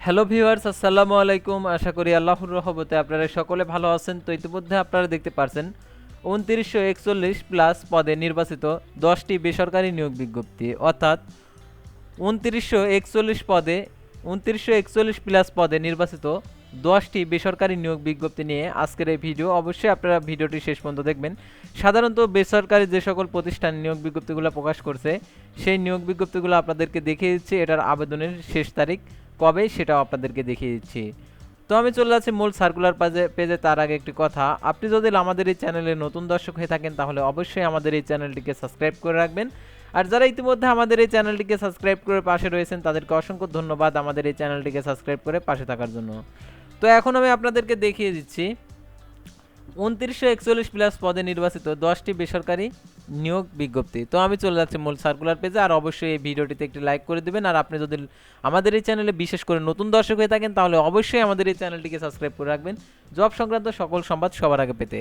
Hello viewers, আসসালামু আলাইকুম। আশা করি আল্লাহর রহমতে আপনারা সকলে ভালো আছেন। তো ইতিমধ্যে আপনারা দেখতে পারছেন ২৯৪১ প্লাস পদে নির্বাচিত ১০টি বেসরকারি নিয়োগ বিজ্ঞপ্তি, অর্থাৎ ২৯৪১ পদে ২৯৪১ প্লাস পদে নির্বাচিত ১০টি বেসরকারি নিয়োগ বিজ্ঞপ্তি নিয়ে আজকের এই ভিডিও। অবশ্যই আপনারা ভিডিওটি শেষ পর্যন্ত দেখবেন। সাধারণত বেসরকারি যে সকল প্রতিষ্ঠান নিয়োগ বিজ্ঞপ্তিগুলো প্রকাশ করছে, সেই নিয়োগ বিজ্ঞপ্তিগুলো আপনাদেরকে দেখিয়ে দিচ্ছি। এটার আবেদনের শেষ তারিখ কবে সেটাও আপনাদেরকে দেখিয়ে দিচ্ছি। তো আমি চলে যাচ্ছি মূল সার্কুলার পেজে। তার আগে একটি কথা, আপনি যদি আমাদের এই চ্যানেলে নতুন দর্শক হয়ে থাকেন তাহলে অবশ্যই আমাদের এই চ্যানেলটিকে সাবস্ক্রাইব করে রাখবেন। আর যারা ইতিমধ্যে আমাদের এই চ্যানেলটিকে সাবস্ক্রাইব করে পাশে রয়েছেন তাদেরকে অসংখ্য ধন্যবাদ আমাদের এই চ্যানেলটিকে সাবস্ক্রাইব করে পাশে থাকার জন্য। তো এখন আমি আপনাদেরকে দেখিয়ে দিচ্ছি ২৯৪১ প্লাস পদে নির্বাচিত 10টি বেসরকারি নিয়োগ বিজ্ঞপ্তি। তো আমি চলে যাচ্ছি মূল সার্কুলার পেজে। আর অবশ্যই এই ভিডিওটিতে একটি লাইক করে দিবেন। আর আপনি যদি আমাদের এই চ্যানেলে বিশেষ করে নতুন দর্শক হয়ে থাকেন তাহলে অবশ্যই আমাদের এই চ্যানেলটিকে সাবস্ক্রাইব করে রাখবেন জব সংক্রান্ত সকল সংবাদ সবার আগে পেতে।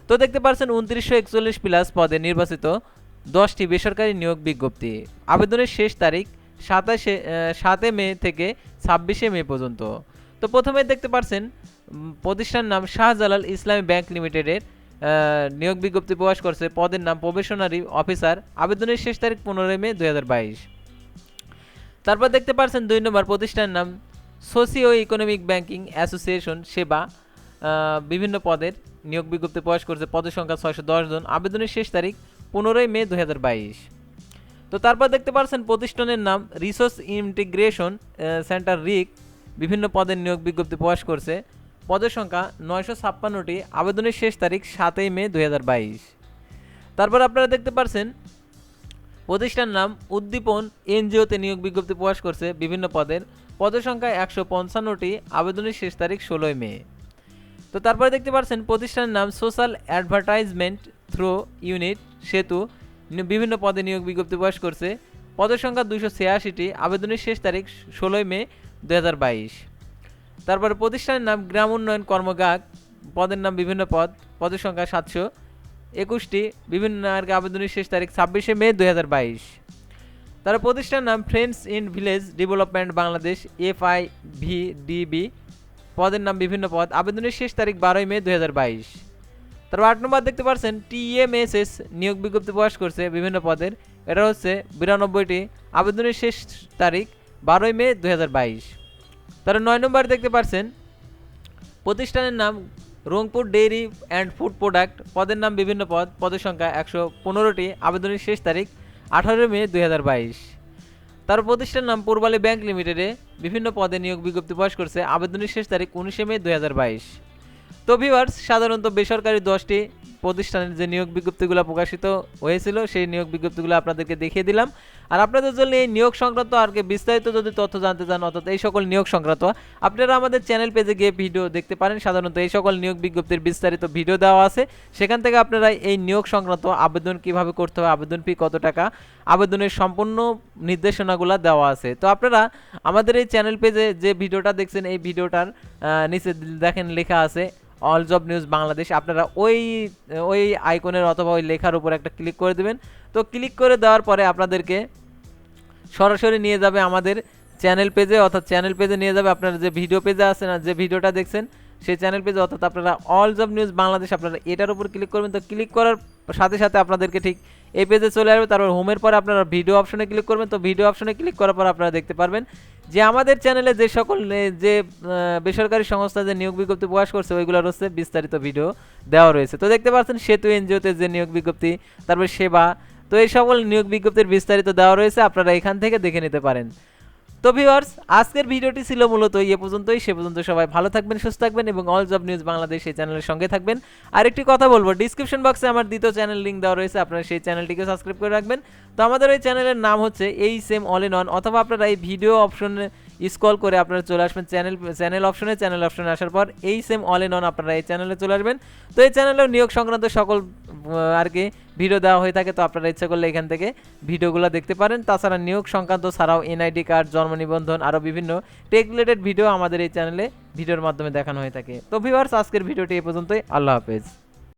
তো দেখতে পাচ্ছেন ২৯৪১ প্লাস পদে নির্বাচিত 10টি বেসরকারি নিয়োগ বিজ্ঞপ্তি। আবেদনের শেষ তারিখ ৭ মে থেকে ২৬ মে পর্যন্ত। তো প্রথমে দেখতে পাচ্ছেন প্রতিষ্ঠান নাম শাহজালাল ইসলামী ব্যাংক লিমিটেডের নিয়োগ বিজ্ঞপ্তি প্রকাশ করছে। পদের নাম প্রবেশনারি অফিসার। আবেদনের শেষ তারিখ ১৫ মে ২০২২। তারপর দেখতে পাচ্ছেন ২ নম্বর প্রতিষ্ঠানের নাম সোসিও ইকোনমিক ব্যাংকিং অ্যাসোসিয়েশন সেবা। বিভিন্ন পদের নিয়োগ বিজ্ঞপ্তি প্রকাশ করছে। পদের সংখ্যা ৬১০ জন। আবেদনের শেষ তারিখ ১৫ মে ২০২২। তো তারপর দেখতে পাচ্ছেন প্রতিষ্ঠানের নাম রিসোর্স ইন্টিগ্রেশন সেন্টার রিক। বিভিন্ন পদের নিয়োগ বিজ্ঞপ্তি প্রকাশ করছে। পদের সংখ্যা ৯৫৬টি। আবেদনের শেষ তারিখ ৭ মে ২০২২। তারপর আপনারা দেখতে পাচ্ছেন প্রতিষ্ঠানের নাম উদ্দীপন এনজিওতে নিয়োগ বিজ্ঞপ্তি প্রকাশ করছে। বিভিন্ন পদের সংখ্যা ১৫৫টি। আবেদনের শেষ তারিখ ১৬ মে। তো তারপরে দেখতে পাচ্ছেন প্রতিষ্ঠানের নাম সোশ্যাল অ্যাডভার্টাইজমেন্ট থ্রু ইউনিট সেতু। বিভিন্ন পদে নিয়োগ বিজ্ঞপ্তি প্রকাশ করছে। পদের সংখ্যা ২৮৬টি। আবেদনের শেষ তারিখ ১৬ মে ২০২২। তারপরে প্রতিষ্ঠানের নাম গ্রাম উন্নয়ন কর্মগাক। পদের নাম বিভিন্ন পদের সংখ্যা ৭২১টি। বিভিন্ন আবেদনের শেষ তারিখ ২৬ মে ২০২২। তার প্রতিষ্ঠানের নাম friends in village development Bangladesh FIVDB। পদের নাম বিভিন্ন আবেদনের শেষ তারিখ ১২ মে ২০২২। তারপর ৮ নম্বর দেখতে পাচ্ছেন TMSS নিয়োগ বিজ্ঞপ্তি প্রকাশ করছে বিভিন্ন পদের। এটা হচ্ছে ৯২টি। আবেদনের শেষ তারিখ ১২ মে ২০২২। তার ৯ নম্বর দেখতে পাচ্ছেন প্রতিষ্ঠানের নাম Rangpur dairy and food product. পদের নাম বিভিন্ন পদের সংখ্যা ১১৫টি। আবেদনের শেষ তারিখ ১৮ মে ২০২২। তার প্রতিষ্ঠানের নাম পূর্বালী ব্যাংক লিমিটেডে বিভিন্ন পদে নিয়োগ বিজ্ঞপ্তি প্রকাশ করছে। আবেদনের শেষ তারিখ ১৯ মে ২০২২। তো ভিউয়ার্স, সাধারণত বেসরকারি 10টি প্রতিষ্ঠানের যে নিয়োগ বিজ্ঞপ্তিগুলো প্রকাশিত হয়েছিল সেই নিয়োগ বিজ্ঞপ্তিগুলো আপনাদেরকে দেখিয়ে দিলাম। আর আপনাদের জন্য এই নিয়োগ সংক্রান্ত আর বিস্তারিত যদি তথ্য জানতে চান, অর্থাৎ এই সকল নিয়োগ সংক্রান্ত, আপনারা আমাদের চ্যানেল পেজে গিয়ে ভিডিও দেখতে পারেন। সাধারণত এই সকল নিয়োগ বিজ্ঞপ্তির বিস্তারিত ভিডিও দেওয়া আছে। সেখান থেকে আপনারা এই নিয়োগ সংক্রান্ত আবেদন কিভাবে করতে হবে, আবেদন ফি কত টাকা, আবেদনের সম্পূর্ণ নির্দেশনাগুলো দেওয়া আছে। তো আপনারা আমাদের এই চ্যানেল পেজে যে ভিডিওটা দেখছেন এই ভিডিওটার নিচে দেখেন লেখা আছে অল জব নিউজ বাংলাদেশ। আপনারা ওই আইকনের অথবা ওই লেখার উপর একটা ক্লিক করে দেবেন। তো ক্লিক করে দেওয়ার পরে আপনাদেরকে সরাসরি নিয়ে যাবে আমাদের চ্যানেল পেজে, অর্থাৎ চ্যানেল পেজে নিয়ে যাবে আপনারা যে ভিডিও পেজে আছে না, যে ভিডিওটা দেখছেন সেই চ্যানেল পেজে, অর্থাৎ আপনারা অল জব নিউজ বাংলাদেশ আপনারা এটার উপর ক্লিক করবেন। তো ক্লিক করার সাথে সাথে আপনাদেরকে ঠিক এই পেজে চলে আসবে। তারপর হোমের পরে আপনারা ভিডিও অপশনে ক্লিক করবেন। তো ভিডিও অপশনে ক্লিক করার পর আপনারা দেখতে পারবেন যে আমাদের চ্যানেলে যে সকল যে বেসরকারি সংস্থা যে নিয়োগ বিজ্ঞপ্তি প্রকাশ করছে ওইগুলোর হচ্ছে বিস্তারিত ভিডিও দেওয়া রয়েছে। তো দেখতে পাচ্ছেন সেতু এনজিওতে যে নিয়োগ বিজ্ঞপ্তি, তারপর সেবা, তো এই সকল নিয়োগ বিজ্ঞপ্তির বিস্তারিত দেওয়া রয়েছে, আপনারা এখান থেকে দেখে নিতে পারেন। তো ভিউয়ার্স, আজকের ভিডিওটি ছিল মূলত এ পর্যন্তই। সে পর্যন্ত সবাই ভালো থাকবেন, সুস্থ থাকবেন এবং অল জব নিউজ বাংলাদেশ এই চ্যানেলের সঙ্গে থাকবেন। আরেকটি কথা বলবো, ডিসক্রিপশন বক্সে আমার দ্বিতীয় চ্যানেল লিঙ্ক দেওয়া রয়েছে, আপনারা সেই চ্যানেলটিকে সাবস্ক্রাইব করে রাখবেন। তো আমাদের ওই চ্যানেলের নাম হচ্ছে এই সেম অল ইন ওয়ান, অথবা আপনারা এই ভিডিও অপশনে স্ক্রল করে আপনারা চলে আসবেন চ্যানেল অপশনে আসার পর এই সেম অল ইন ওয়ান আপনারা এই চ্যানেলে চলে আসবেন। তো এই চ্যানেলেও নিয়োগ সংক্রান্ত সকল আর কি ভিডিও দেওয়া হয়ে থাকে। তো আপনারা ইচ্ছা করলে এখান থেকে ভিডিওগুলো দেখতে পারেন। তাছাড়া নিয়োগ সংক্রান্ত ছাড়াও NID কার্ড, জন্ম নিবন্ধন, আরও বিভিন্ন টেক রিলেটেড ভিডিও আমাদের এই চ্যানেলে ভিডিওর মাধ্যমে দেখানো হয়ে থাকে। তো ভিউয়ার্স, আজকের ভিডিওটি এই পর্যন্তই। আল্লাহ হাফেজ।